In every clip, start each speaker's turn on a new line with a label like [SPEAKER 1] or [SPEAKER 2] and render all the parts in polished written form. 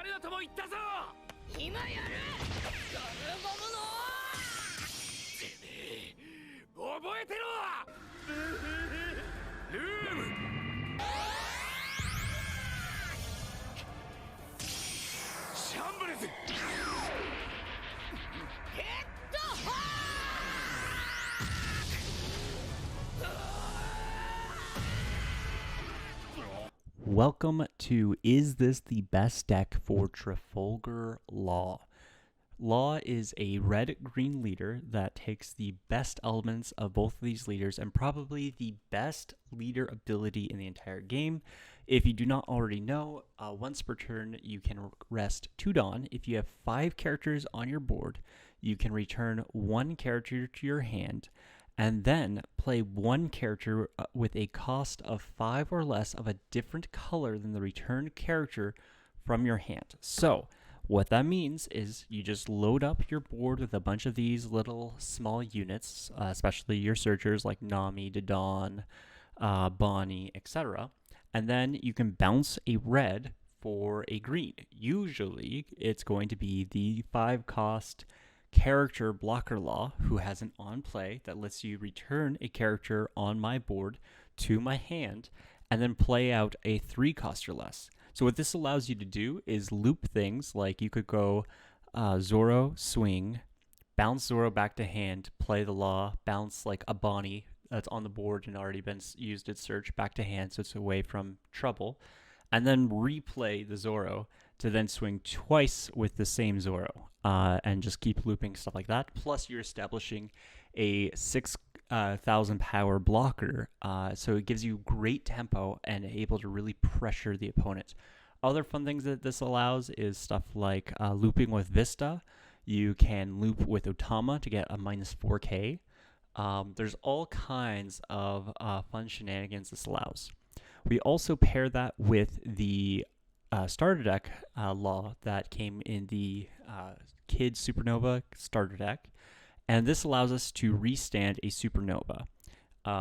[SPEAKER 1] るなとも言ったぞ。
[SPEAKER 2] 今やるガルボムの
[SPEAKER 1] てめえ覚えてろ。ルームシャンブルズ
[SPEAKER 2] ヘッドホー
[SPEAKER 3] Welcome to Is This the Best Deck for Trafalgar Law? Law is a red-green leader that takes the best elements of both of these leaders and probably the best leader ability in the entire game. If you do not already know, once per turn you can rest 2 Dawn. If you have 5 characters on your board, you can return 1 character to your hand and then play 1 character with a cost of 5 or less of a different color than the returned character from your hand. So what that means is you just load up your board with a bunch of these little small units, especially your searchers like Nami, Dodon, Bonnie, etc. And then you can bounce a red for a green. Usually it's going to be the 5-cost character blocker law who has an on play that lets you return a character on my board to my hand and then play out a 3-cost or less. So what this allows you to do is loop things like you could go Zoro, swing, bounce Zoro back to hand, play the law, bounce like a Bonnie that's on the board and already been used at search back to hand so it's away from trouble, and then replay the Zoro to then swing twice with the same Zoro and just keep looping stuff like that. Plus you're establishing a 6,000 power blocker, so it gives you great tempo and able to really pressure the opponent. Other fun things that this allows is stuff like looping with Vista. You can loop with Otama to get a minus 4k. There's all kinds of fun shenanigans this allows. We also pair that with the starter deck law that came in the Kid Supernova starter deck. And this allows us to restand a supernova.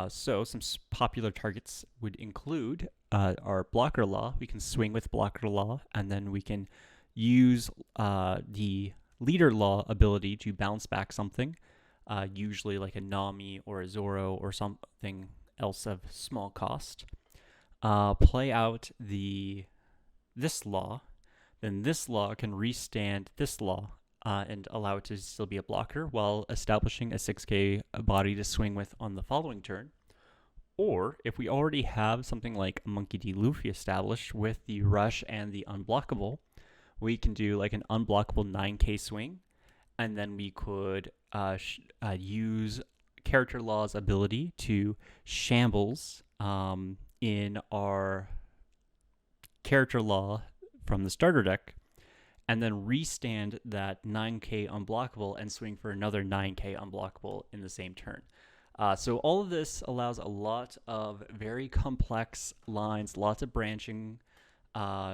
[SPEAKER 3] So some popular targets would include our blocker law. We can swing with blocker law, and then we can use the leader law ability to bounce back something, usually like a Nami or a Zoro or something else of small cost. Play out this law, then this law can restand this law. And allow it to still be a blocker while establishing a 6k body to swing with on the following turn. Or if we already have something like Monkey D. Luffy established with the rush and the unblockable, we can do like an unblockable 9k swing, and then we could use character law's ability to shambles in our character law from the starter deck, and then restand that 9k unblockable and swing for another 9k unblockable in the same turn. So all of this allows a lot of very complex lines, lots of branching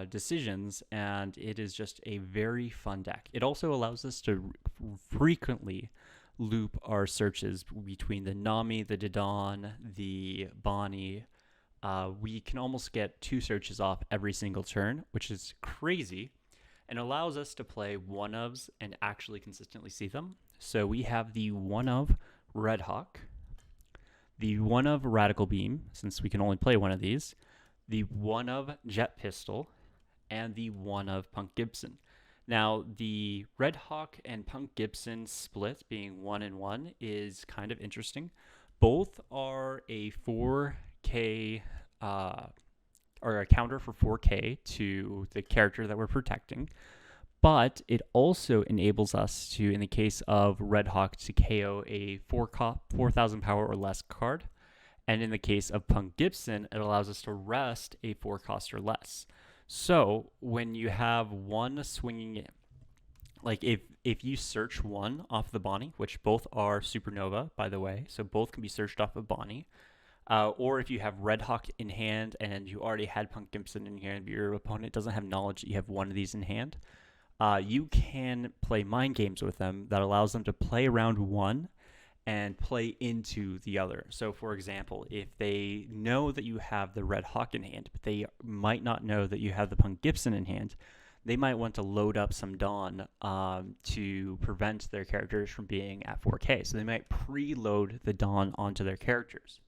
[SPEAKER 3] decisions, and it is just a very fun deck. It also allows us to frequently loop our searches between the Nami, the Dodon, the Bonnie. We can almost get 2 searches off every single turn, which is crazy, and allows us to play one-ofs and actually consistently see them. So we have the one-of Red Hawk, the one-of Radical Beam, since we can only play one of these, the one-of Jet Pistol, and the one-of Punk Gibson. Now, the Red Hawk and Punk Gibson split being 1 and 1 is kind of interesting. Both are a 4k or a counter for 4k to the character that we're protecting, but it also enables us to, in the case of Red Hawk, to KO a 4,000 power or less card, and in the case of Punk Gibson, it allows us to rest a 4-cost or less. So when you have one swinging in, like if you search one off the Bonnie, which both are Supernova, by the way, so both can be searched off of Bonnie, or if you have Red Hawk in hand and you already had Punk Gibson in hand, but your opponent doesn't have knowledge that you have one of these in hand, you can play mind games with them that allows them to play around one and play into the other. So, for example, if they know that you have the Red Hawk in hand, but they might not know that you have the Punk Gibson in hand, they might want to load up some Dawn to prevent their characters from being at 4K. So they might preload the Dawn onto their characters.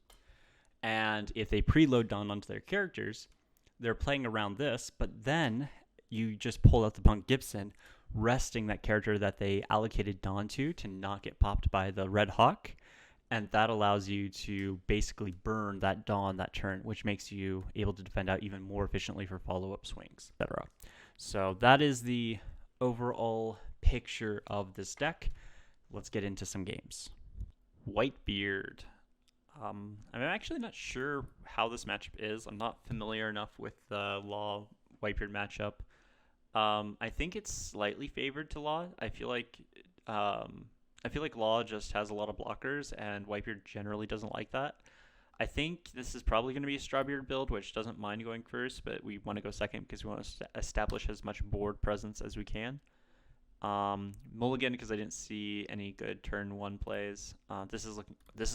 [SPEAKER 3] And if they preload Dawn onto their characters, they're playing around this, but then you just pull out the Punk Gibson, resting that character that they allocated Dawn to not get popped by the Red Hawk. And that allows you to basically burn that Dawn that turn, which makes you able to defend out even more efficiently for follow-up swings, etc. So that is the overall picture of this deck. Let's get into some games. Whitebeard. I'm actually not sure how this matchup is. I'm not familiar enough with the Law Whitebeard matchup. I think it's slightly favored to Law. I feel like Law just has a lot of blockers, and Whitebeard generally doesn't like that. I think this is probably going to be a Strawbeard build, which doesn't mind going first, but we want to go second because we want to establish as much board presence as we can. Mulligan because I didn't see any good turn 1 plays. This is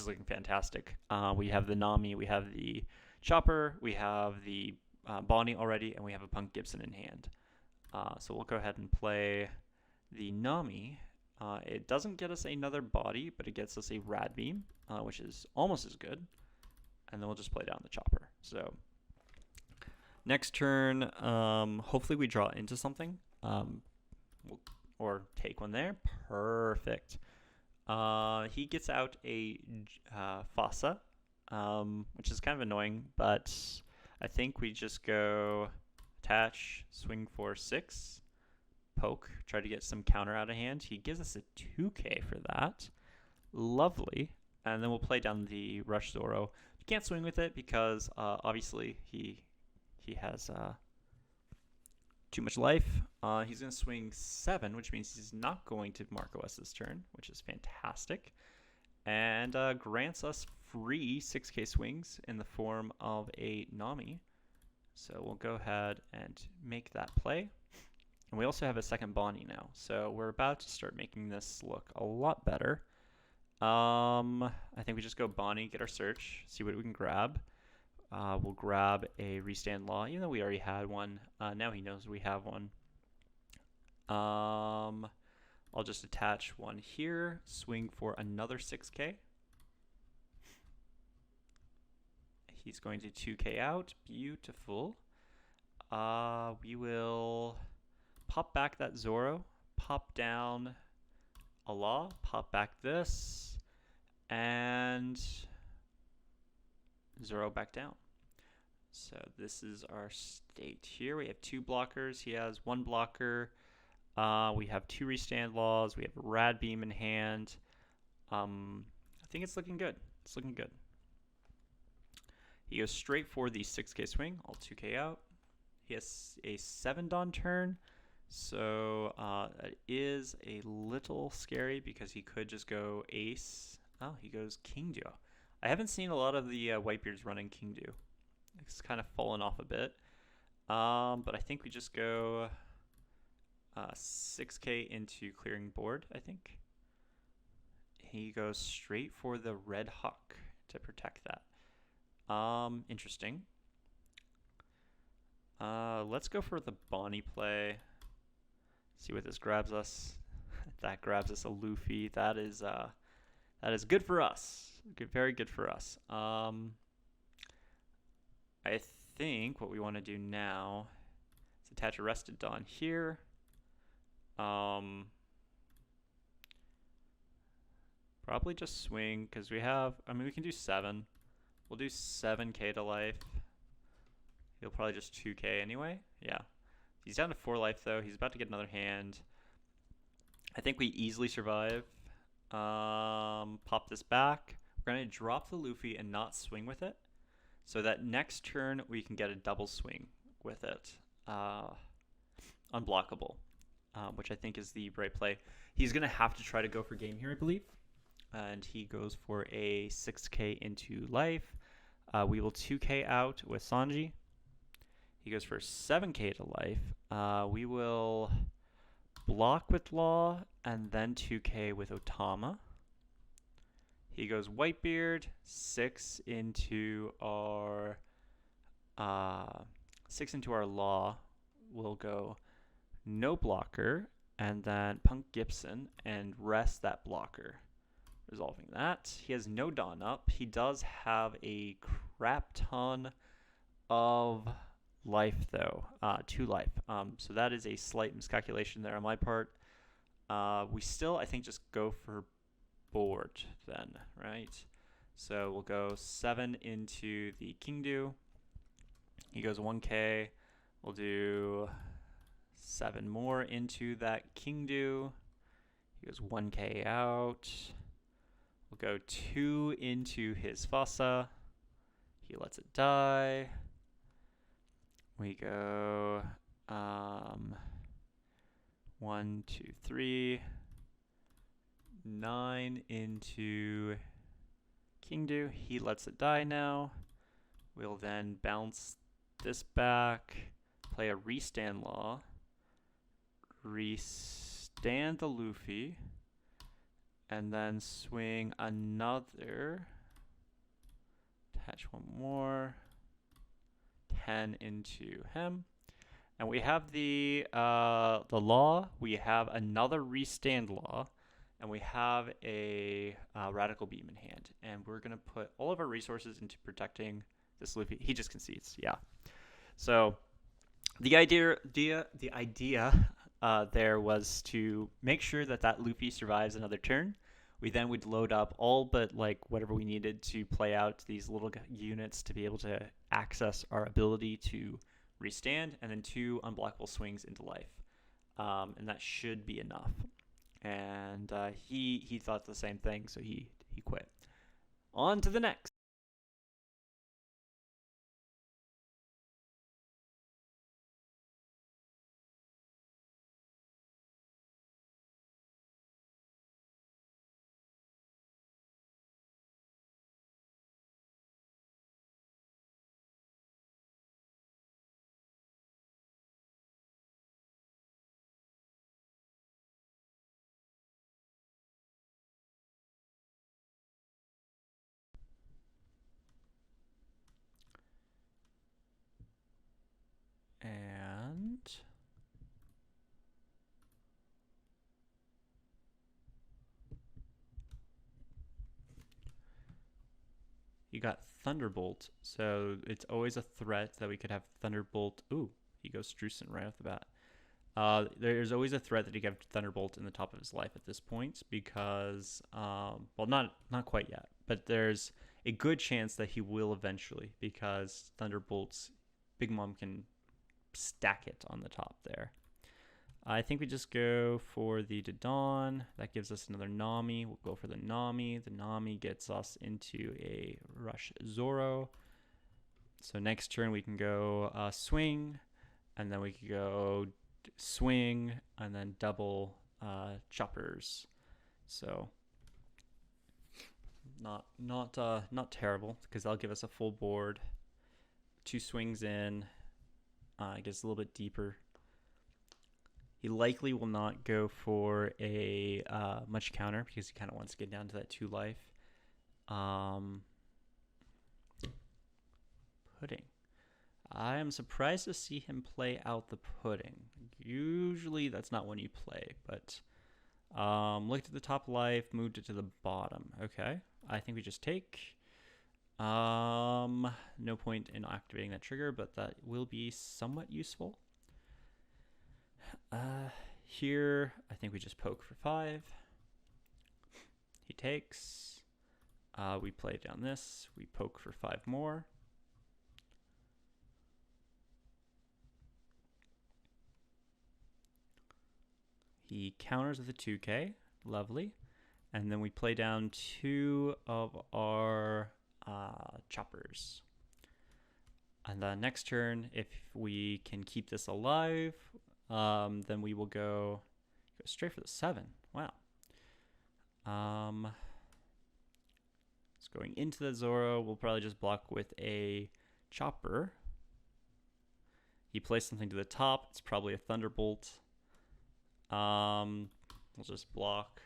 [SPEAKER 3] looking fantastic. We have the Nami, we have the Chopper, we have the Bonnie already, and we have a Punk Gibson in hand. So we'll go ahead and play the Nami. It doesn't get us another body, but it gets us a Rad Beam, which is almost as good. And then we'll just play down the Chopper. So next turn, hopefully we draw into something. Or take one there. Perfect. He gets out a Fossa, which is kind of annoying, but I think we just go attach, swing for 6, poke, try to get some counter out of hand. He gives us a 2K for that. Lovely. And then we'll play down the Rush Zoro. You can't swing with it because obviously he has too much life. He's going to swing 7, which means he's not going to Marco us this turn, which is fantastic. And grants us free 6K swings in the form of a Nami. So we'll go ahead and make that play. And we also have a second Bonnie now. So we're about to start making this look a lot better. I think we just go Bonnie, get our search, see what we can grab. We'll grab a Restand Law, even though we already had one. Now he knows we have one. I'll just attach one here, swing for another 6K. He's going to 2K out. Beautiful. We will pop back that Zoro, pop down a Law, pop back this, and Zoro back down. So this is our state here. We have 2 blockers. He has 1 blocker. We have 2 Restand Laws. We have a Rad Beam in hand. I think it's looking good. It's looking good. He goes straight for the 6K swing. I'll 2K out. He has a 7 Dawn turn. So it is a little scary because he could just go Ace. Oh, he goes King Duo. I haven't seen a lot of the Whitebeards running King Duo. It's kind of fallen off a bit. But I think we just go 6K into clearing board, I think. He goes straight for the Red Hawk to protect that. Interesting. Let's go for the Bonnie play. See what this grabs us. That grabs us a Luffy. That is good for us. Good, very good for us. I think what we want to do now is attach Arrested Dawn here. Probably just swing because we have. I mean, we can do 7. We'll do 7K to life. He'll probably just 2K anyway. Yeah. He's down to 4 life, though. He's about to get another hand. I think we easily survive. Pop this back. We're going to drop the Luffy and not swing with it. So that next turn, we can get a double swing with it. Unblockable, which I think is the right play. He's going to have to try to go for game here, I believe. And he goes for a 6K into life. We will 2K out with Sanji. He goes for 7K to life. We will block with Law and then 2K with Otama. He goes Whitebeard, 6 into our Law. We'll go no blocker, and then Punk Gibson and rest that blocker. Resolving that. He has no Dawn up. He does have a crap ton of life, though. 2 life. So that is a slight miscalculation there on my part. We still, I think, just go for board then, right? So we'll go 7 into the Kingdu. He goes 1k. We'll do 7 more into that Kingdu. He goes 1k out. We'll go 2 into his Fossa. He lets it die. We go 1, 2, 3, 9 into Kingdu. He lets it die now. We'll then bounce this back, play a restand Law, restand the Luffy, and then swing another, attach 1 more, 10 into him. And we have the Law, we have another restand Law, and we have a Radical Beam in hand. And we're going to put all of our resources into protecting this Luffy. He just concedes, yeah. So the idea there was to make sure that that Luffy survives another turn. We then would load up all but like whatever we needed to play out these little units to be able to access our ability to restand, and then 2 unblockable swings into life. And that should be enough. And he thought the same thing, so he quit. On to the next. And you got Thunderbolt, so it's always a threat that we could have Thunderbolt. Ooh, he goes Strucent right off the bat. There's always a threat that he could have Thunderbolt in the top of his life at this point because, well, not quite yet, but there's a good chance that he will eventually because Thunderbolt's Big Mom can stack it on the top there. I think we just go for the Dodon. That gives us another Nami. We'll go for the Nami. The Nami gets us into a Rush Zoro. So next turn we can go swing, and then we can go swing, and then double choppers. So not terrible because that'll give us a full board. 2 swings in. It gets a little bit deeper. He likely will not go for a much counter because he kind of wants to get down to that 2 life. Pudding. I am surprised to see him play out the pudding. Usually that's not when you play, but looked at the top life, moved it to the bottom. Okay, I think we just take. No point in activating that trigger, but that will be somewhat useful. Here, I think we just poke for 5. He takes. We play down this. We poke for 5 more. He counters with a 2k. Lovely. And then we play down 2 of our choppers. And the next turn, if we can keep this alive, then we will go straight for the 7. Wow. It's going into the Zoro. We'll probably just block with a chopper. He plays something to the top. It's probably a Thunderbolt. We'll just block.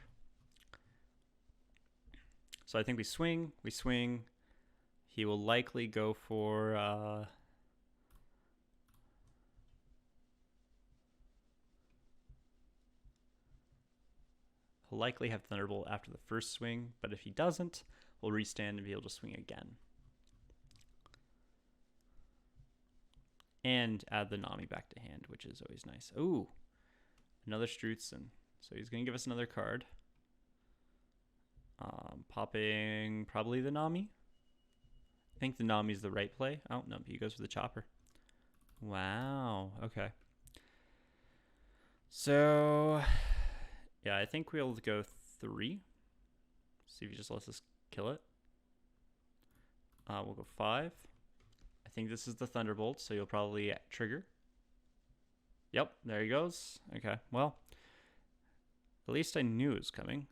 [SPEAKER 3] So I think we swing. He will likely go for He'll likely have Thunderbolt after the first swing, but if he doesn't, we'll restand and be able to swing again. And add the Nami back to hand, which is always nice. Ooh, another Strutsen. So he's going to give us another card. Popping probably the Nami. I think the Nami's the right play. Oh, no, he goes for the Chopper. Wow, okay. So, yeah, I think we'll go 3. See if he just lets us kill it. We'll go 5. I think this is the Thunderbolt, so you'll probably trigger. Yep, there he goes. Okay, well, at least I knew it was coming.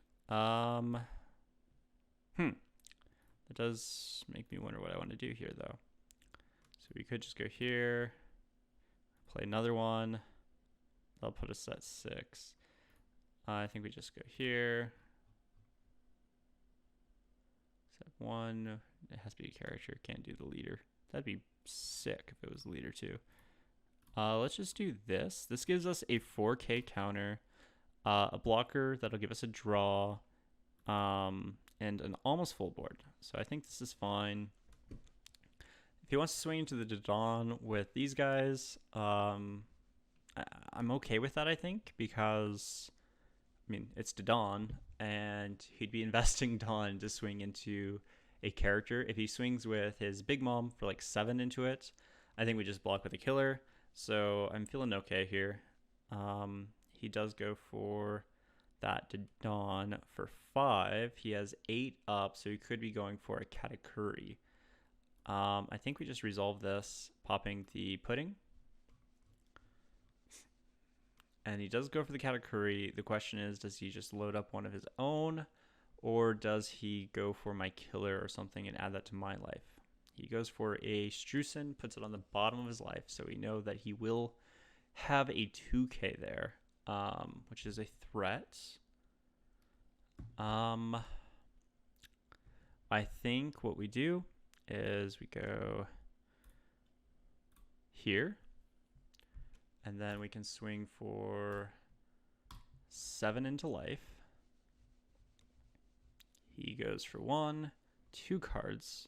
[SPEAKER 3] That does make me wonder what I want to do here, though. So we could just go here, play another one. That'll put us at 6. I think we just go here. Set 1. It has to be a character. Can't do the leader. That'd be sick if it was the leader too. Let's just do this. This gives us a 4K counter, a blocker that'll give us a draw, and an almost full board. So I think this is fine. If he wants to swing into the Dodon with these guys, I'm okay with that, I think, because, I mean, it's Dodon, and he'd be investing Dawn to swing into a character. If he swings with his Big Mom for like 7 into it, I think we just block with a killer. So I'm feeling okay here. He does go for that Dodon for 5. He has 8 up, so he could be going for a Katakuri. I think we just resolve this, popping the Pudding. And he does go for the Katakuri. The question is, does he just load up one of his own, or does he go for my killer or something and add that to my life? He goes for a Strutsen, puts it on the bottom of his life, so we know that he will have a 2K there, which is a threat. I think what we do is we go here, and then we can swing for 7 into life. He goes for 1, 2 cards.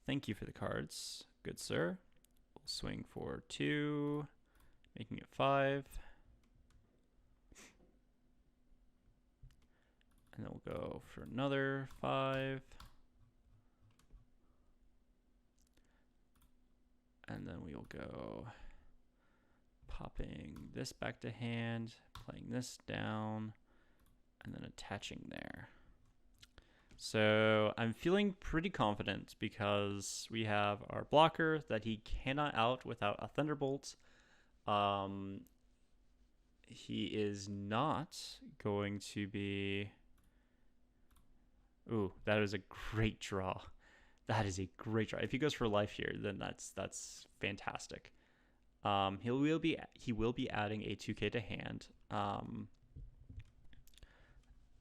[SPEAKER 3] Thank you for the cards, good sir. We'll swing for 2, making it 5. And then we'll go for another 5. And then we'll go popping this back to hand, playing this down, and then attaching there. So I'm feeling pretty confident because we have our blocker that he cannot out without a Thunderbolt. He is not going to be... Ooh, that is a great draw. That is a great draw. If he goes for life here, then that's fantastic. He will be adding a 2K to hand.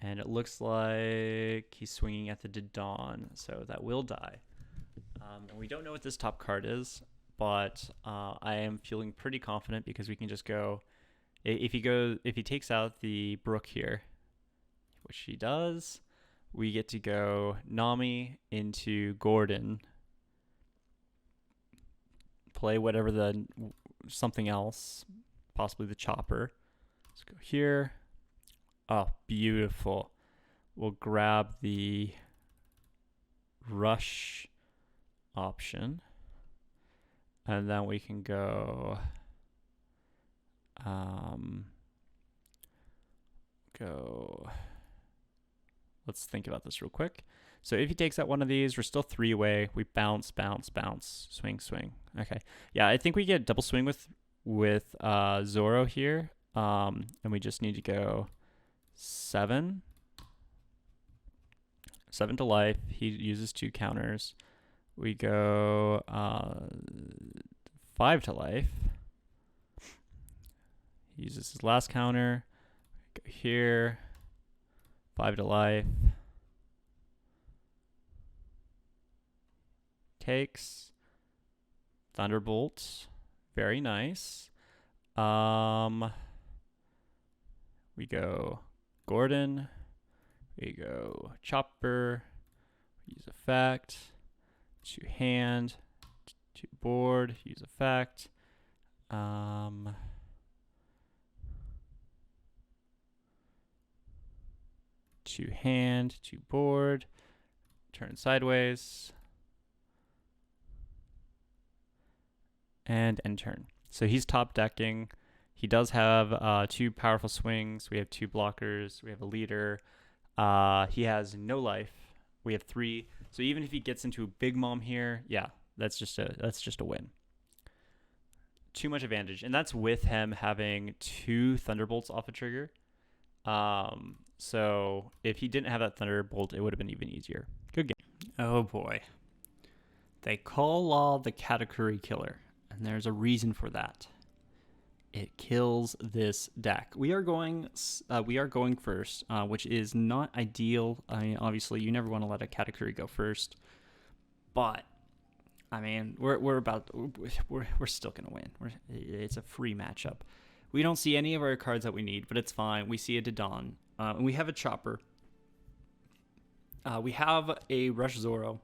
[SPEAKER 3] And it looks like he's swinging at the Dodon, so that will die. And we don't know what this top card is, but I am feeling pretty confident because we can just go. If he takes out the Brook here, which he does, we get to go Nami into Gordon, play whatever something else, possibly the Chopper. Let's go here. Oh, beautiful. We'll grab the Rush option. And then we can go... Let's think about this real quick. So if he takes out one of these, we're still 3 away. We bounce, bounce, bounce, swing, swing. Okay. Yeah, I think we get double swing with Zoro here. And we just need to go 7 to life. He uses 2 counters. We go 5 to life. He uses his last counter. Go here. 5 to life. Takes. Thunderbolts. Very nice. We go Gordon. We go chopper. Use effect. To hand. To board. Use effect. To hand. To board. Turn sideways. And end turn. So he's top decking. He does have 2 powerful swings. We have 2 blockers. We have a leader. He has no life. We have 3. So even if he gets into a big mom here, yeah, that's just a win. Too much advantage, and that's with him having 2 thunderbolts off a trigger. So if he didn't have that thunderbolt, it would have been even easier. Good game. Oh boy. They call Law the Katakuri killer, and there's a reason for that. It kills this deck. We are going first, which is not ideal. I mean, obviously, you never want to let a Katakuri go first, but I mean, we're still gonna win. It's a free matchup. We don't see any of our cards that we need, but it's fine. We see a Dodon, and we have a Chopper. We have a Rush Zoro.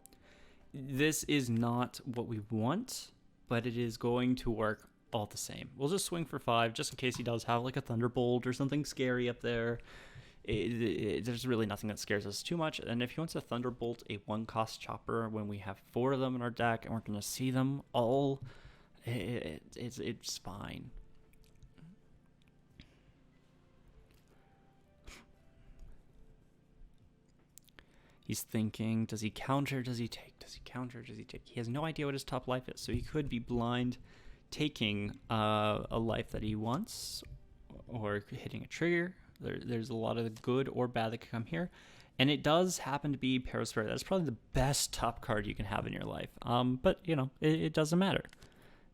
[SPEAKER 3] This is not what we want, but it is going to work all the same. We'll just swing for 5 just in case he does have like a Thunderbolt or something scary up there. There's really nothing that scares us too much. And if he wants to Thunderbolt a 1-cost Chopper when we have 4 of them in our deck and we're going to see them all, it's fine. He's thinking, does he counter? Does he take? Does he counter? Does he take? He has no idea what his top life is, so he could be blind taking a life that he wants or hitting a trigger. There's a lot of good or bad that could come here. And it does happen to be Perisphere. That's probably the best top card you can have in your life. But, you know, it doesn't matter.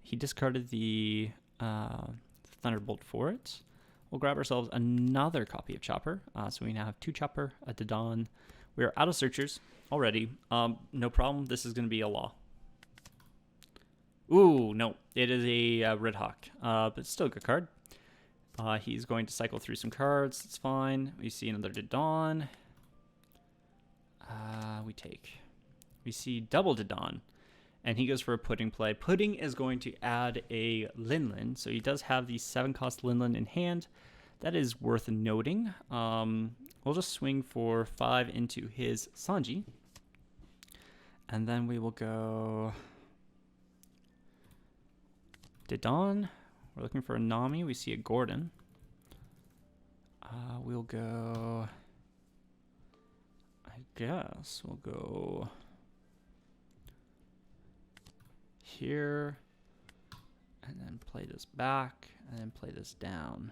[SPEAKER 3] He discarded the Thunderbolt for it. We'll grab ourselves another copy of Chopper. So we now have 2 Chopper, a Dodon. We are out of searchers already. No problem. This is going to be a Law. Ooh, no. It is a Red Hawk, but still a good card. He's going to cycle through some cards. It's fine. We see another Dodon. We take. We see double Dodon, and he goes for a Pudding play. Pudding is going to add a Linlin, so he does have the 7-cost Linlin in hand. That is worth noting. We'll just swing for 5 into his Sanji, and then we will go Dodon. We're looking for a Nami. We see a Gordon. We'll go, I guess we'll go here and then play this back and then play this down.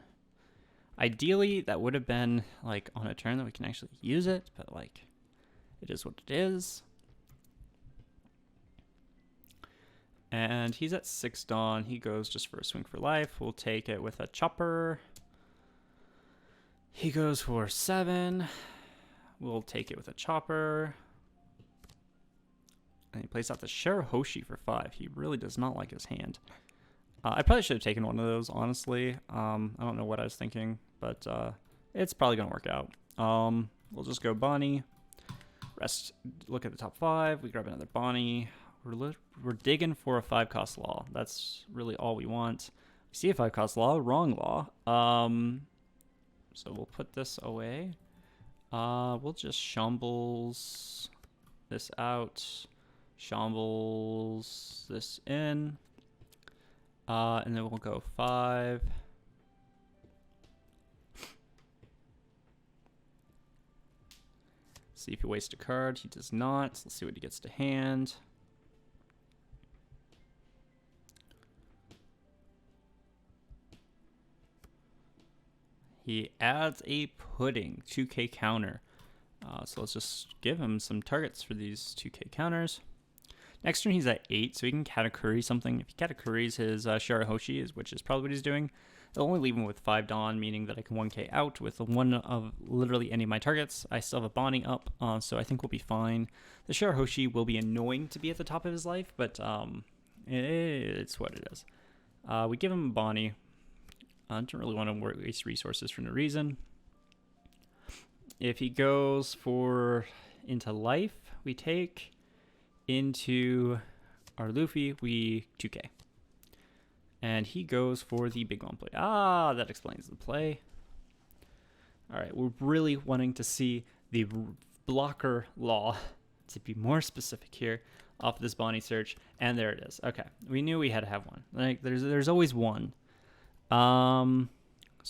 [SPEAKER 3] Ideally, that would have been like on a turn that we can actually use it, but like it is what it is. And he's at 6 Dawn. He goes just for a swing for life. We'll take it with a Chopper. He goes for 7. We'll take it with a Chopper. And he plays out the Shirahoshi for 5. He really does not like his hand. I probably should have taken one of those, honestly. I don't know what I was thinking, but it's probably going to work out. We'll just go Bonnie. Rest. Look at the top 5. We grab another Bonnie. We're digging for a 5-cost Law. That's really all we want. We see a 5-cost Law, wrong Law. So we'll put this away. We'll just shambles this out, shambles this in, and then we'll go 5. See if he wastes a card. He does not. Let's see what he gets to hand. He adds a Pudding, 2k counter. So let's just give him some targets for these 2k counters. Next turn he's at 8, so he can Katakuri something. If he Katakuris his Shirahoshi, which is probably what he's doing, it'll only leave him with 5 Dawn, meaning that I can 1k out with one of literally any of my targets. I still have a Bonnie up, so I think we'll be fine. The Shirahoshi will be annoying to be at the top of his life, but it's what it is. We give him a Bonnie. I don't really want to waste resources for no reason. If he goes for into life, we take. Into our Luffy, we 2k. And he goes for the Big Mom play. Ah, that explains the play. All right, we're really wanting to see the blocker law, to be more specific here, off this Bonnie search. And there it is. Okay, we knew we had to have one. Like, there's always one. So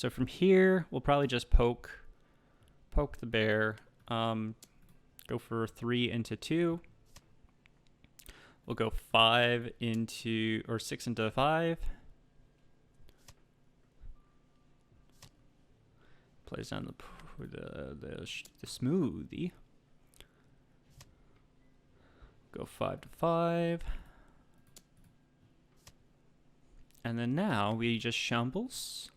[SPEAKER 3] from here, we'll probably just poke the bear. Go for 3 into 2. We'll go 5 into, or 6 into 5. Plays down the smoothie. Go 5 to 5. And then now we just shambles.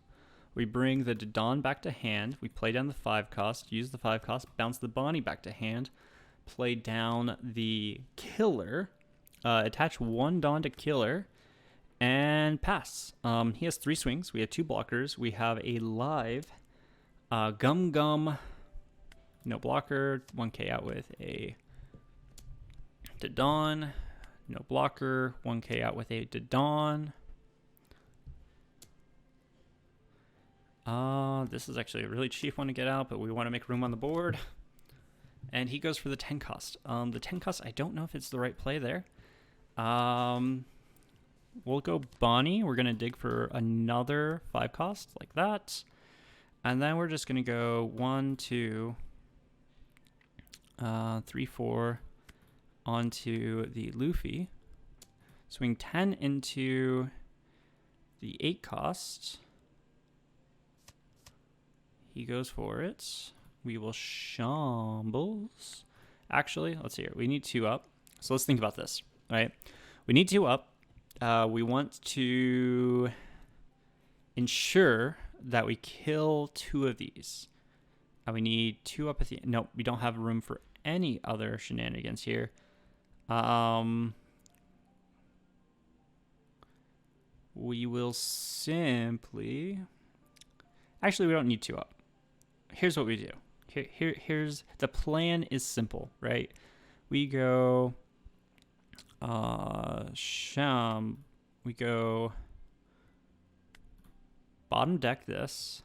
[SPEAKER 3] We bring the Dodon back to hand. We play down the 5 cost, use the 5 cost, bounce the Bonnie back to hand, play down the killer, attach 1 Don to killer, and pass. He has 3 swings. We have 2 blockers. We have a live Gum Gum, no blocker, 1k out with a Dodon, no blocker, 1k out with a Dodon. This is actually a really cheap one to get out, but we want to make room on the board. And he goes for the 10 cost. The 10 cost, I don't know if it's the right play there. We'll go Bonnie. We're going to dig for another 5 cost like that. And then we're just going to go 1, 2, 3, 4 onto the Luffy. Swing 10 into the 8 cost. He goes for it. We will shambles. Actually, let's see here. We need 2 up. So let's think about this, right? We need 2 up. We want to ensure that we kill 2 of these. We need 2 up at the end. Nope, we don't have room for any other shenanigans here. We will simply... Actually, we don't need 2 up. Here's what we do. Here's the plan is simple, right? We go we go bottom deck this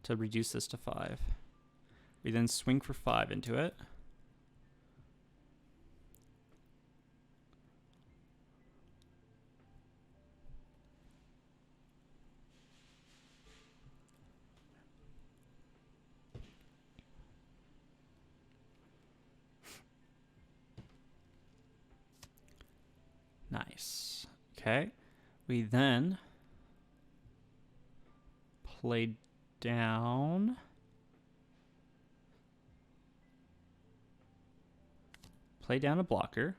[SPEAKER 3] to reduce this to 5. We then swing for 5 into it. Nice. Okay. We then play down. Play down a blocker.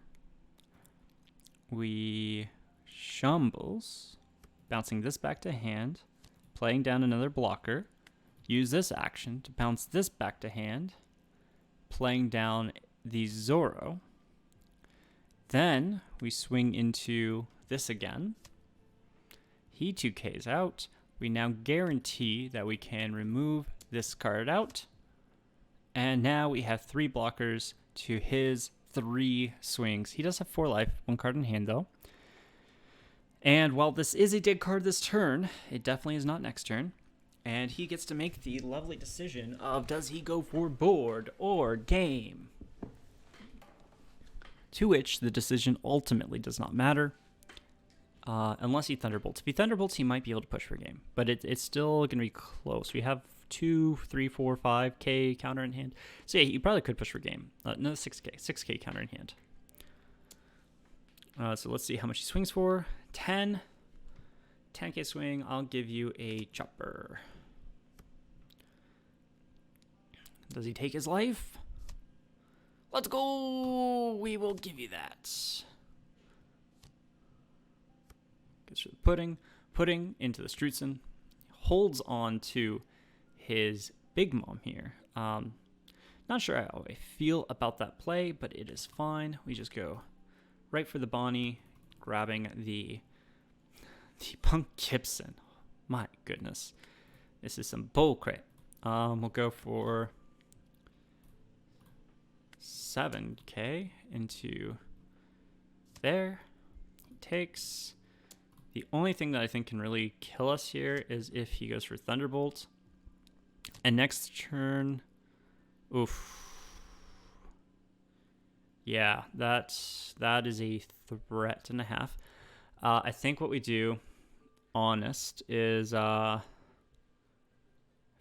[SPEAKER 3] We shambles, bouncing this back to hand, playing down another blocker. Use this action to bounce this back to hand, playing down the Zoro. Then we swing into this again. He 2Ks out. We now guarantee that we can remove this card out. And now we have 3 blockers to his 3 swings. He does have 4 life, 1 card in hand though. And while this is a dead card this turn, it definitely is not next turn. And he gets to make the lovely decision of does he go for board or game? To which the decision ultimately does not matter, unless he Thunderbolts. If he Thunderbolts, he might be able to push for game, but it's still going to be close. We have 2, 3, 4, 5k counter in hand. So yeah, he probably could push for game. No, 6k counter in hand. So let's see how much he swings for. 10k swing. I'll give you a chopper. Does he take his life? Let's go! We will give you that. Gets for the pudding into the Strutsen. Holds on to his Big Mom here. Not sure how I feel about that play, but it is fine. We just go right for the Bonnie, grabbing the Punk Gibson. My goodness. This is some bull crap. We'll go for 7k into there. He takes. The only thing that I think can really kill us here is if he goes for Thunderbolt. And next turn, oof. Yeah, that is a threat and a half. I think what we do, honest, is if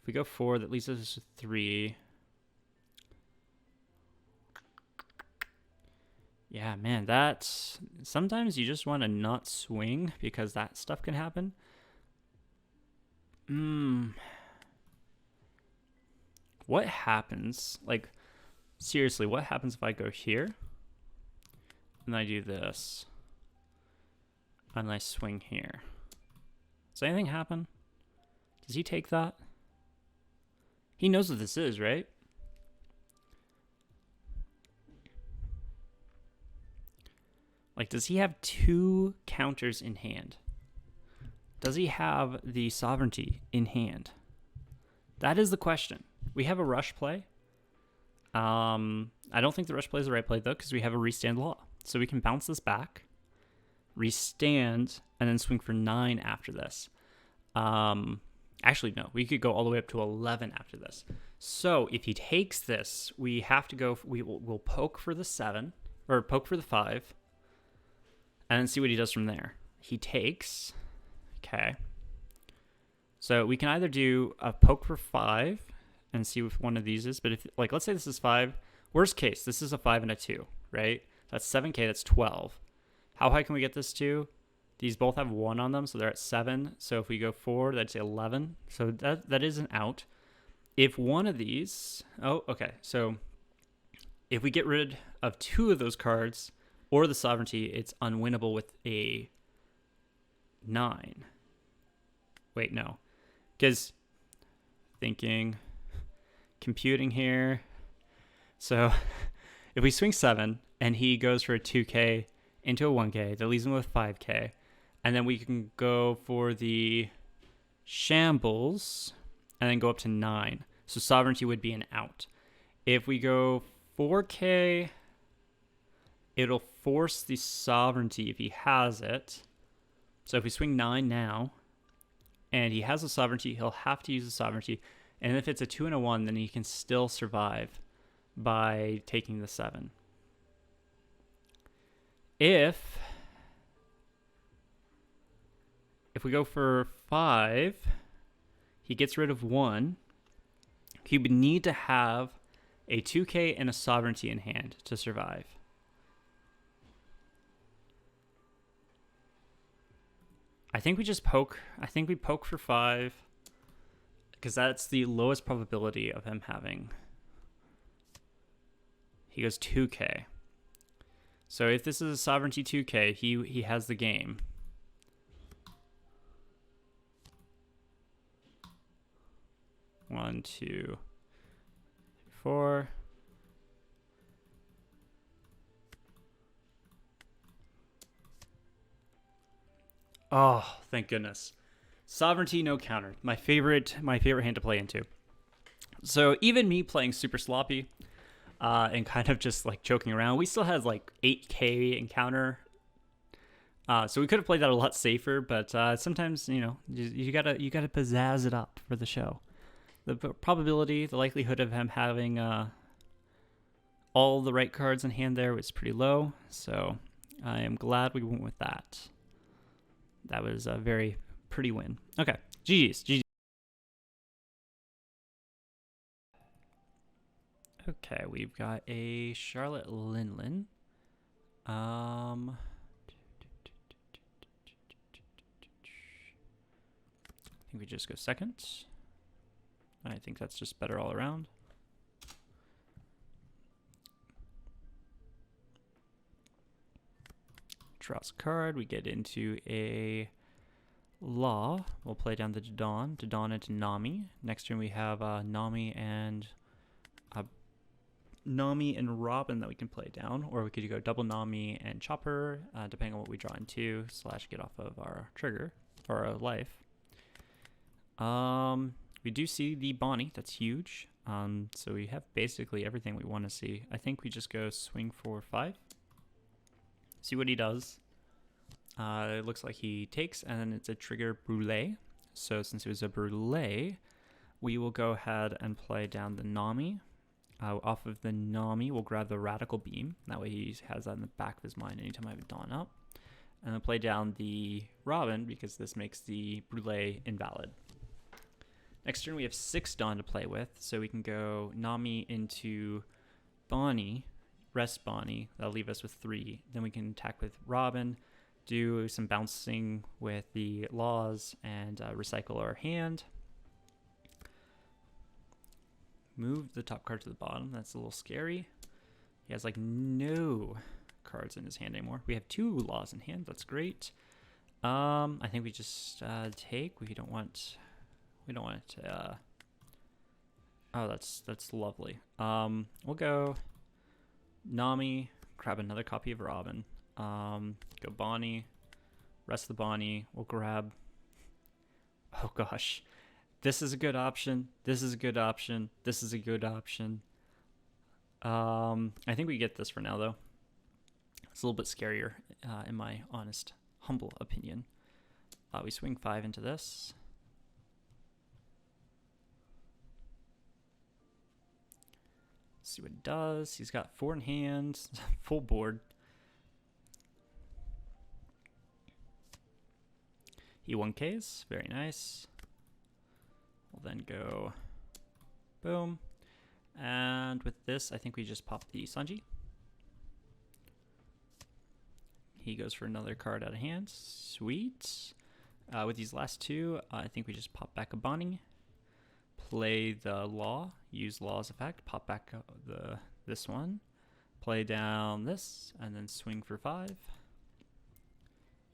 [SPEAKER 3] we go 4, that leaves us with 3. Yeah, man, that sometimes you just want to not swing because that stuff can happen. What happens? Like, seriously, what happens if I go here and I do this and I swing here? Does anything happen? Does he take that? He knows what this is, right? Like, does he have 2 counters in hand? Does he have the sovereignty in hand? That is the question. We have a rush play. I don't think the rush play is the right play, though, because we have a restand law. So we can bounce this back, restand, and then swing for 9 after this. Actually, no. We could go all the way up to 11 after this. So if he takes this, we have to go... We'll poke for the 7, or poke for the 5, and then see what he does from there. He takes. Okay. So we can either do a poke for 5 and see if one of these is. But if, like, let's say this is 5. Worst case, this is a 5 and a 2, right? That's 7k, that's 12. How high can we get this to? These both have 1 on them, so they're at 7. So if we go 4, that's 11. So that is an out. If one of these... Oh, okay. So if we get rid of 2 of those cards... or the sovereignty, it's unwinnable with a 9. Wait, no. Because computing here. So if we swing 7 and he goes for a 2k into a 1k, that leaves him with 5k. And then we can go for the shambles and then go up to 9. So sovereignty would be an out. If we go 4k... it'll force the sovereignty if he has it. So if we swing 9 now, and he has a sovereignty, he'll have to use the sovereignty. And if it's a 2 and a 1, then he can still survive by taking the 7. If we go for 5, he gets rid of 1. He would need to have a 2k and a sovereignty in hand to survive. I think we just poke. I think we poke for 5 because that's the lowest probability of him having. He goes 2k. So if this is a sovereignty 2k, he has the game. One, 2, 4. Oh, thank goodness. Sovereignty, no counter. My favorite hand to play into. So even me playing super sloppy and kind of just like joking around, we still had like 8k in counter. So we could have played that a lot safer, but sometimes, you know, you gotta pizzazz it up for the show. The probability, the likelihood of him having all the right cards in hand there was pretty low. So I am glad we went with that. That was a very pretty win. Okay, GG's. GG. Okay, we've got a Charlotte Linlin. I think we just go second. I think that's just better all around. Draws a card. We get into a Law. We'll play down the Dodon. Dodon into Nami. Next turn we have Nami and Robin that we can play down, or we could go double Nami and Chopper, depending on what we draw into / get off of our trigger or our life. We do see the Bonnie. That's huge. So we have basically everything we want to see. I think we just go swing for 5. See what he does. It looks like he takes, and then it's a trigger brûlé. So since it was a brûlé, we will go ahead and play down the Nami. Off of the Nami, we'll grab the Radical Beam. That way he has that in the back of his mind anytime I have a Dawn up. And then play down the Robin, because this makes the brûlé invalid. Next turn we have 6 Dawn to play with, so we can go Nami into Bonnie, rest Bonnie, that'll leave us with 3. Then we can attack with Robin, do some bouncing with the laws, and recycle our hand. Move the top card to the bottom, that's a little scary. He has like no cards in his hand anymore. We have 2 laws in hand, that's great. I think we just take, we don't want it to, oh, that's lovely. We'll go Nami, grab another copy of Robin, go Bonnie, rest the Bonnie, we'll grab, oh gosh, this is a good option, this is a good option, this is a good option. I think we get this for now though. It's a little bit scarier, in my honest, humble opinion. We swing 5 into this. See what it does. He's got 4 in hand, full board. He 1Ks, very nice. We'll then go boom. And with this, I think we just pop the Sanji. He goes for another card out of hand. Sweet. With these last 2, I think we just pop back a Bonnie. Play the Law, use Law's effect, pop back this one, play down this, and then swing for 5. If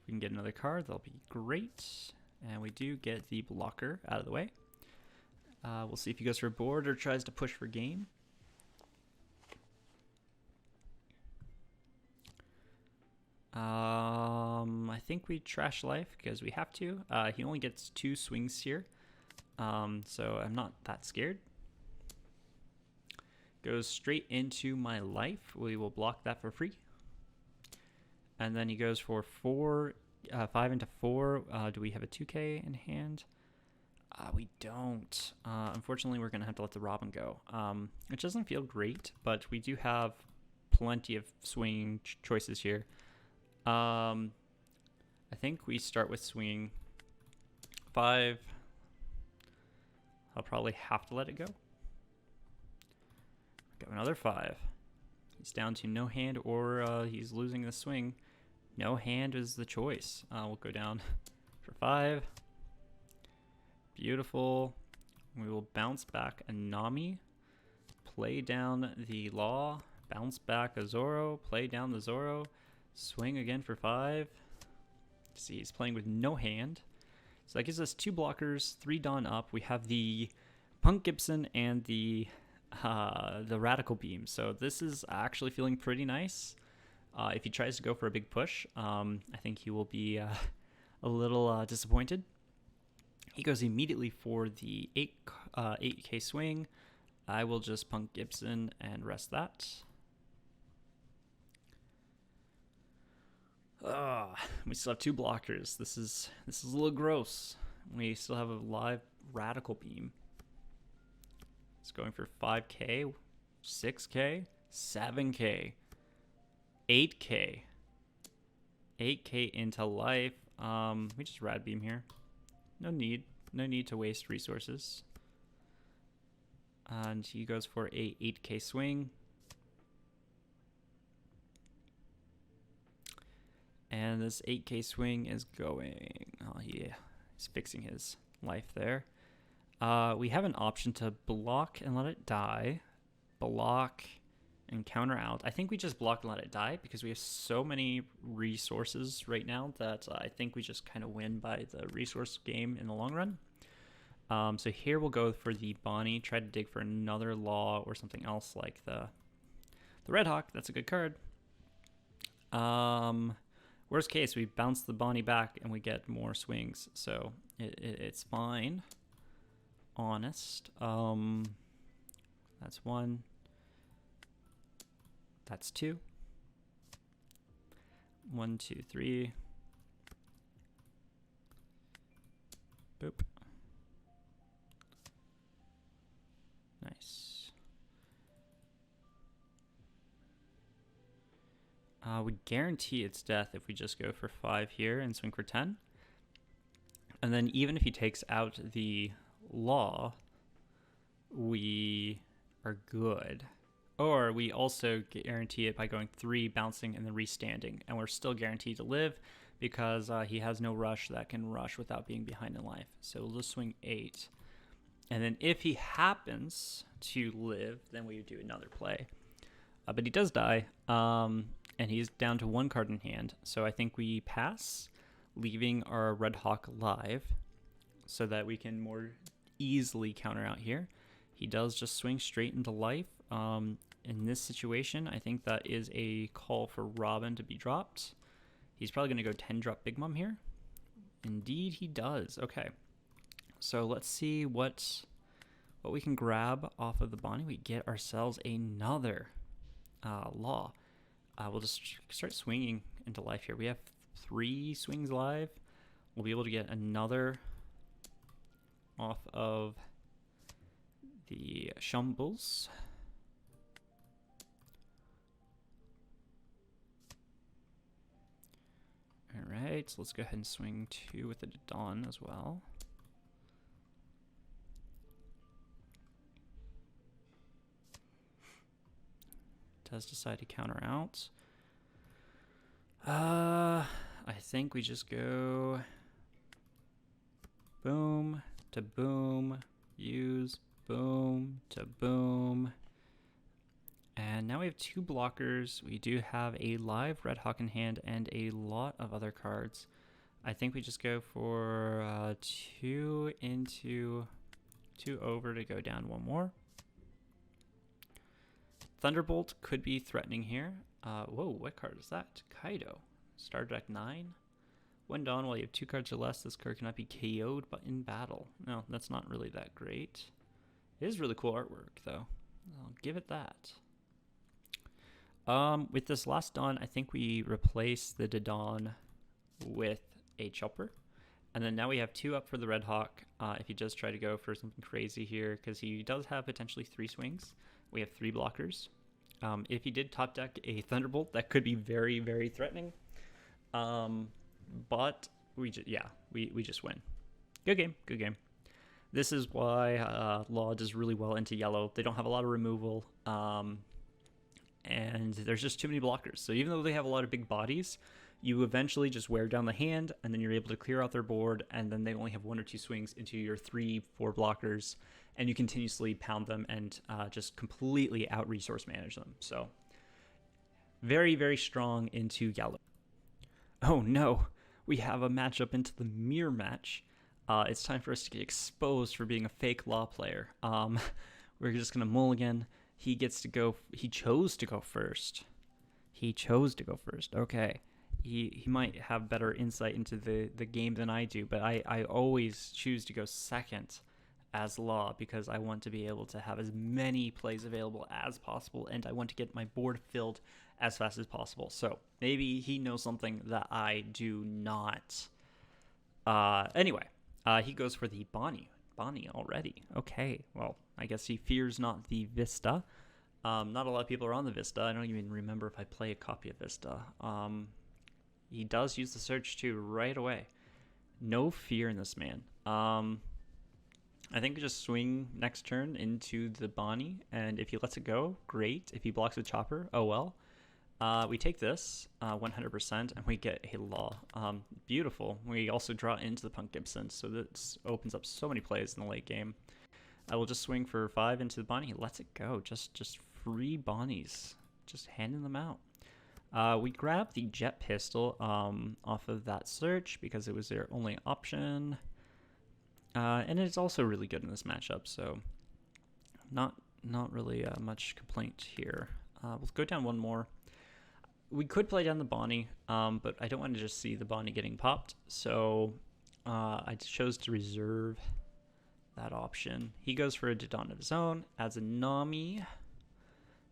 [SPEAKER 3] we can get another card, that'll be great. And we do get the blocker out of the way. We'll see if he goes for a board or tries to push for game. I think we trash life because we have to. He only gets 2 swings here. So I'm not that scared. Goes straight into my life. We will block that for free. And then he goes for 5 into 4. Do we have a 2K in hand? We don't. Unfortunately, we're going to have to let the Robin go, which doesn't feel great, but we do have plenty of swinging choices here. I think we start with swinging 5. I'll probably have to let it go. Go another 5. He's down to no hand, or he's losing the swing. No hand is the choice. We'll go down for 5. Beautiful. We will bounce back a Nami. Play down the Law. Bounce back a Zoro. Play down the Zoro. Swing again for 5. See, he's playing with no hand. So that gives us 2 blockers, 3 Dawn up. We have the Punk Gibson and the Radical Beam. So this is actually feeling pretty nice. If he tries to go for a big push, I think he will be a little disappointed. He goes immediately for the 8K swing. I will just Punk Gibson and rest that. We still have 2 blockers. This is a little gross. We still have a live Radical Beam. It's going for 5K, 6K, 7K, 8K, 8K into life. We just Rad Beam here. No need to waste resources. And he goes for a 8K swing. And this 8K swing is going, oh yeah, he's fixing his life there. We have an option to block and let it die, block and counter out. I think we just block and let it die because we have so many resources right now that I think we just kind of win by the resource game in the long run. So here we'll go for the Bonnie, try to dig for another Law or something else like the Red Hawk. That's a good card. Worst case, we bounce the Bonnie back and we get more swings, so it's fine. Honest. That's 1. That's 2. 1, 2, 3. Boop. Nice. We guarantee its death if we just go for 5 here and swing for 10. And then even if he takes out the law, we are good. Or we also guarantee it by going 3, bouncing, and then restanding. And we're still guaranteed to live because he has no rush that can rush without being behind in life. So we'll just swing 8. And then if he happens to live, then we do another play. But he does die, and he's down to 1 card in hand. So I think we pass, leaving our Red Hawk alive so that we can more easily counter out here. He does just swing straight into life. In this situation, I think that is a call for Robin to be dropped. He's probably going to go 10 drop Big Mom here. Indeed, he does. Okay. So let's see what we can grab off of the Bonnie. We get ourselves another law. We'll just start swinging into life here. We have 3 swings live. We'll be able to get another off of the Shambles. All right, so let's go ahead and swing 2 with the Dawn as well. Does decide to counter out. I think we just go boom to boom, use boom to boom. And now we have 2 blockers. We do have a live Red Hawk in hand and a lot of other cards. I think we just go for 2 into 2 over to go down 1 more. Thunderbolt could be threatening here. Whoa, what card is that? Kaido. Star Deck 9. When Dawn, while you have 2 cards or less, this card cannot be KO'd but in battle. No, that's not really that great. It is really cool artwork, though. I'll give it that. With this last Dawn, I think we replace the Dawn with a Chopper. And then now we have 2 up for the Red Hawk. If he does try to go for something crazy here, because he does have potentially 3 swings. We have 3 blockers. If he did top deck a Thunderbolt, that could be very, very threatening. But we just win. Good game, good game. This is why Law does really well into yellow. They don't have a lot of removal, and there's just too many blockers. So even though they have a lot of big bodies, you eventually just wear down the hand, and then you're able to clear out their board, and then they only have 1 or 2 swings into your 3, 4 blockers, and you continuously pound them and just completely out-resource manage them. So very, very strong into yellow. Oh no, we have a matchup into the mirror match. It's time for us to get exposed for being a fake Law player. We're just going to mulligan. He chose to go first. Okay. He might have better insight into the game than I do, but I always choose to go second as Law because I want to be able to have as many plays available as possible, and I want to get my board filled as fast as possible. So maybe he knows something that I do not. Anyway, he goes for the Bonnie already. Okay, well, I guess he fears not the Vista. Not a lot of people are on the Vista. I don't even remember if I play a copy of Vista. He does use the Search too right away. No fear in this man. I think we just swing next turn into the Bonnie, and if he lets it go, great. If he blocks with Chopper, oh well. We take this 100%, and we get a Law. Beautiful. We also draw into the Punk Gibson, so this opens up so many plays in the late game. I will just swing for 5 into the Bonnie. He lets it go. Just free Bonnies. Just handing them out. We grab the Jet Pistol off of that Search because it was their only option. And it's also really good in this matchup, so not really much complaint here. We'll go down 1 more. We could play down the Bonnie, but I don't want to just see the Bonnie getting popped, so I chose to reserve that option. He goes for a Didon of his own, adds a Nami,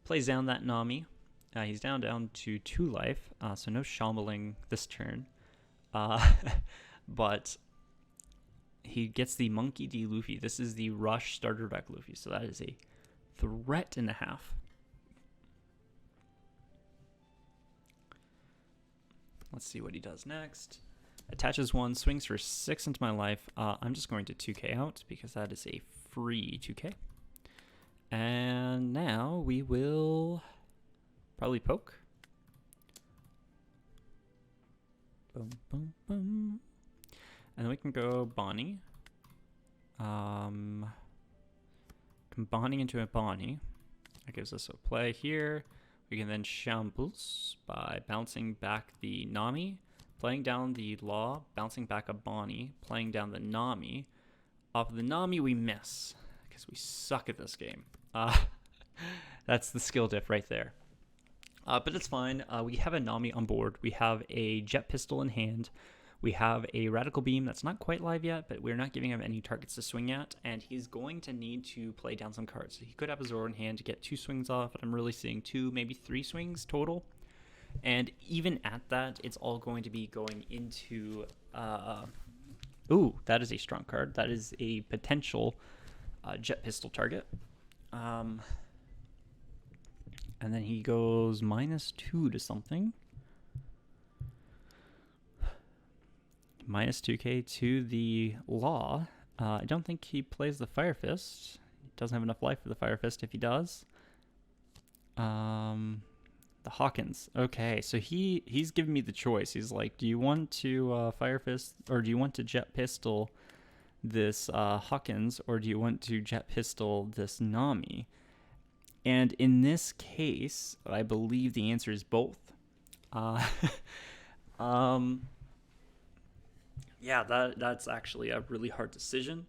[SPEAKER 3] plays down that Nami. He's down to 2 life, so no shambling this turn. But he gets the Monkey D. Luffy. This is the Rush starter deck Luffy, so that is a threat and a half. Let's see what he does next. Attaches 1, swings for 6 into my life. I'm just going to 2k out because that is a free 2k. And now we will probably poke. Boom, boom, boom. And then we can go Bonnie. Combining into a Bonnie. That gives us a play here. We can then shambles by bouncing back the Nami, playing down the Law, bouncing back a Bonnie, playing down the Nami. Off of the Nami, we miss because we suck at this game. That's the skill diff right there. But it's fine. We have a Nami on board. We have a jet pistol in hand. We have a radical beam that's not quite live yet, but we're not giving him any targets to swing at, and he's going to need to play down some cards. So he could have a Zoro in hand to get 2 swings off, but I'm really seeing 2, maybe 3 swings total. And even at that, it's all going to be going into... Ooh, that is a strong card. That is a potential jet pistol target. And then he goes -2 to something. -2k to the Law. I don't think he plays the Fire Fist. He doesn't have enough life for the Fire Fist if he does. The Hawkins. Okay, so he's giving me the choice. He's like, do you want to Fire Fist, or do you want to Jet Pistol this Hawkins, or do you want to Jet Pistol this Nami? And in this case, I believe the answer is both. Yeah, that's actually a really hard decision.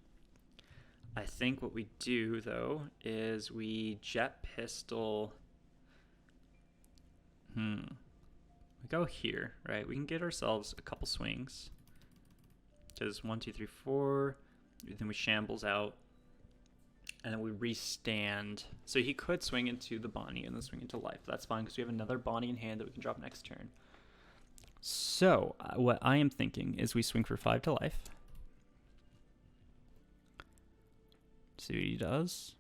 [SPEAKER 3] I think what we do, though, is we Jet Pistol... We go here, right? We can get ourselves a couple swings. Because 1, 2, 3, 4. Then we shambles out. And then we restand. So he could swing into the Bonnie and then swing into life. That's fine because we have another Bonnie in hand that we can drop next turn. So what I am thinking is we swing for 5 to life. See what he does.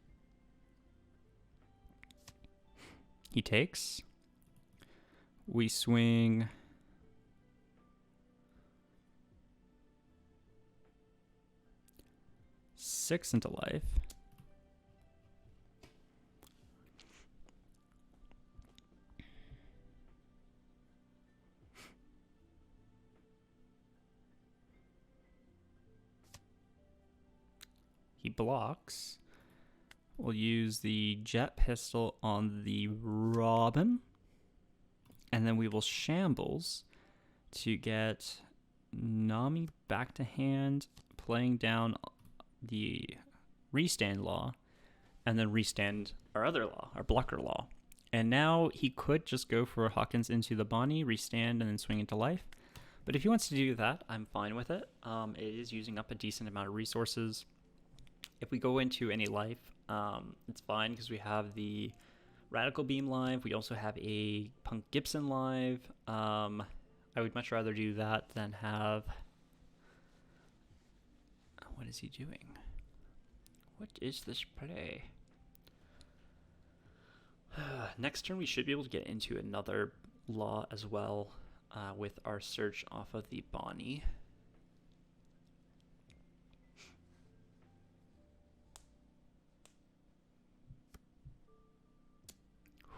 [SPEAKER 3] He takes. We swing... six into life. He blocks. We'll use the jet pistol on the Robin. And then we will shambles to get Nami back to hand, playing down the restand Law, and then restand our other Law, our blocker Law. And now he could just go for Hawkins into the Bonnie, restand, and then swing into life. But if he wants to do that, I'm fine with it. It is using up a decent amount of resources. If we go into any life, it's fine because we have the Radical Beam live. We also have a Punk Gibson live. I would much rather do that than have... What is he doing? What is this play? Next turn we should be able to get into another Law as well with our search off of the Bonnie.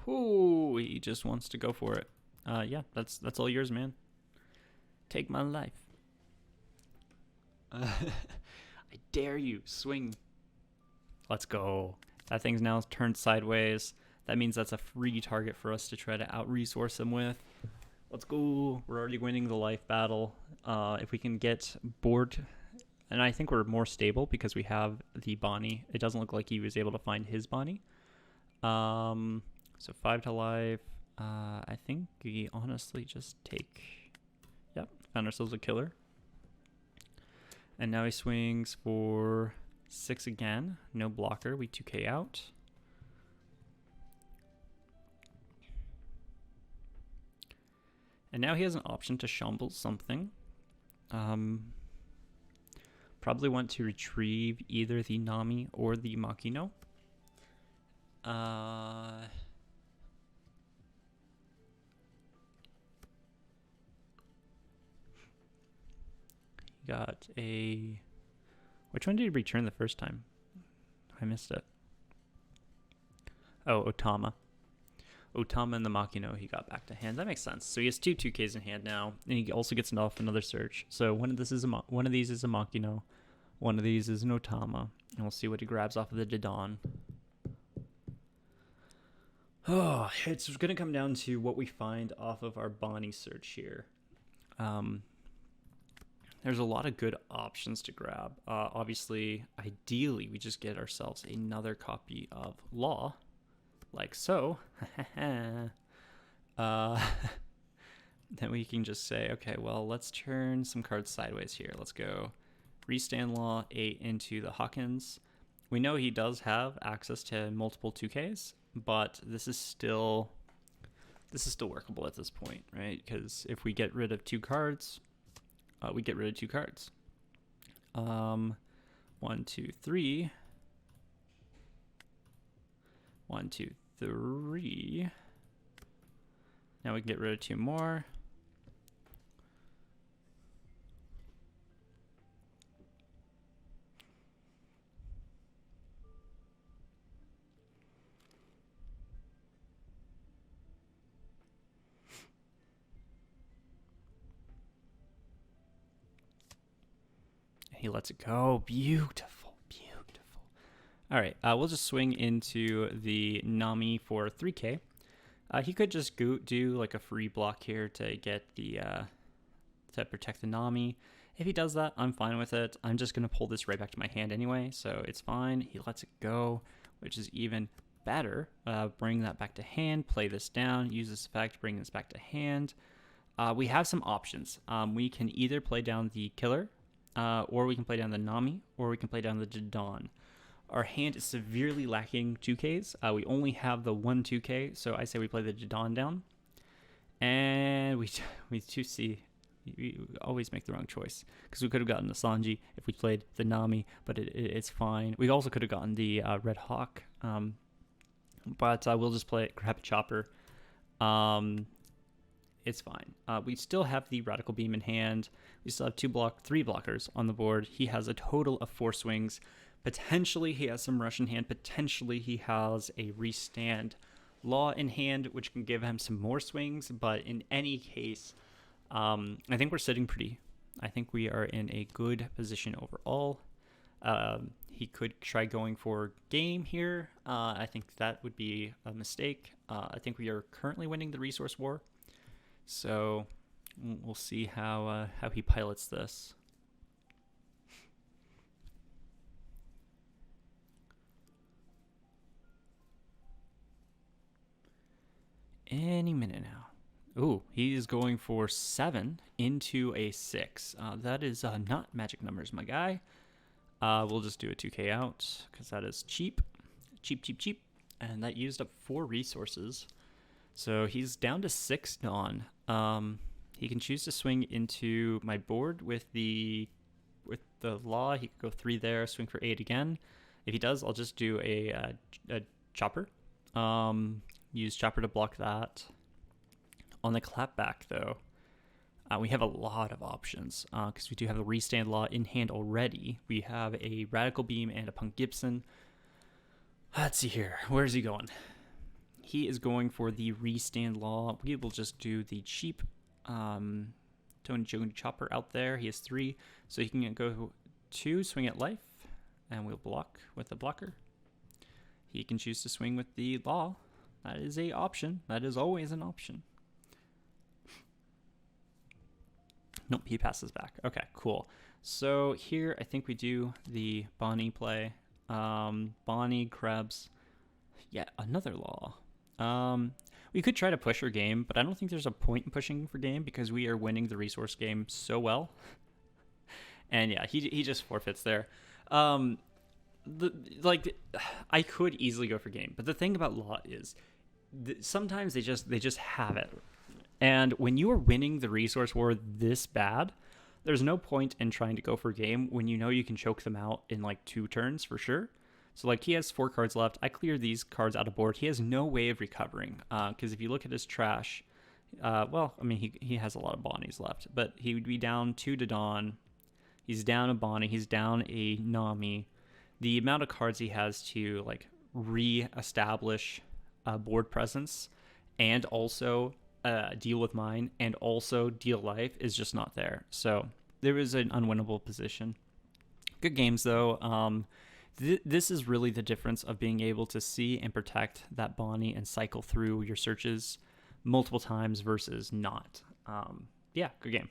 [SPEAKER 3] Ooh, he just wants to go for it. Yeah, that's all yours, man. Take my life. I dare you. Swing. Let's go. That thing's now turned sideways. That means that's a free target for us to try to out-resource him with. Let's go. We're already winning the life battle. If we can get board... And I think we're more stable because we have the Bonnie. It doesn't look like he was able to find his Bonnie. So 5 to life. I think we honestly just take... Yep, found ourselves a killer. And now he swings for 6 again. No blocker. We 2k out. And now he has an option to shamble something. Probably want to retrieve either the Nami or the Makino. Got a... Which one did he return the first time? I missed it. Oh, Otama. Otama and the Makino he got back to hand. That makes sense. So he has 2 2Ks in hand now, and he also gets off another search. So one of these is a Makino, one of these is an Otama, and we'll see what he grabs off of the Didon. Oh, it's going to come down to what we find off of our Bonnie search here. There's a lot of good options to grab. Obviously, ideally, we just get ourselves another copy of Law, like so. Then we can just say, okay, well, let's turn some cards sideways here. Let's go restand Law 8 into the Hawkins. We know he does have access to multiple 2Ks, but this is still workable at this point, right? Because if we get rid of 2 cards, we get rid of 2 cards. 1, 2, 3. 1, 2, 3. Now we can get rid of 2 more. He lets it go. Beautiful, beautiful. All right, we'll just swing into the Nami for 3k. He could just do like a free block here to get the to protect the Nami. If he does that, I'm fine with it. I'm just gonna pull this right back to my hand anyway, so it's fine. He lets it go, which is even better. Bring that back to hand. Play this down. Use this effect. Bring this back to hand. We have some options. We can either play down the killer. Or we can play down the Nami, or we can play down the Didon. Our hand is severely lacking 2Ks. We only have the 1 2K, so I say we play the Didon down. And we always make the wrong choice, because we could have gotten the Sanji if we played the Nami, but it's fine. We also could have gotten the Red Hawk, but we'll just grab a Chopper. It's fine. We still have the Radical Beam in hand. We still have 3 blockers on the board. He has a total of 4 swings. Potentially he has some rush in hand. Potentially he has a restand Law in hand, which can give him some more swings. But in any case, I think we're sitting pretty. I think we are in a good position overall. He could try going for game here. I think that would be a mistake. I think we are currently winning the resource war. So we'll see how he pilots this. Any minute now. Ooh, he is going for 7 into a 6. That is not magic numbers, my guy. We'll just do a 2k out, because that is cheap. Cheap. And that used up 4 resources. So he's down to 6 Dawn. He can choose to swing into my board with the Law. He could go 3 there, swing for 8 again. If he does, I'll just do a Chopper. Use Chopper to block that. On the clapback, though, we have a lot of options, because we do have the restand Law in hand already. We have a Radical Beam and a Punk Gibson. Let's see here. Where's he going? He is going for the restand Law. We will just do the cheap Tony Chopper out there. He has 3, so he can go 2, swing at life, and we'll block with the blocker. He can choose to swing with the Law. That is a option. That is always an option. Nope, he passes back. Okay, cool. So here, I think we do the Bonnie play. Bonnie, Krebs. Yeah, another Law. We could try to push her game, but I don't think there's a point in pushing for game, because we are winning the resource game so well. And yeah, he just forfeits there. like I could easily go for game, but the thing about Law is sometimes they just have it. And when you are winning the resource war this bad, there's no point in trying to go for game when you know you can choke them out in like 2 turns for sure. So like he has 4 cards left. I clear these cards out of board. He has no way of recovering. Because if you look at his trash, well, I mean he has a lot of Bonnies left, but he would be down 2 to Dawn. He's down a Bonnie. He's down a Nami. The amount of cards he has to like re-establish board presence and also deal with mine and also deal life is just not there. So there is an unwinnable position. Good games though. This is really the difference of being able to see and protect that Bonnie and cycle through your searches multiple times versus not. Yeah, good game.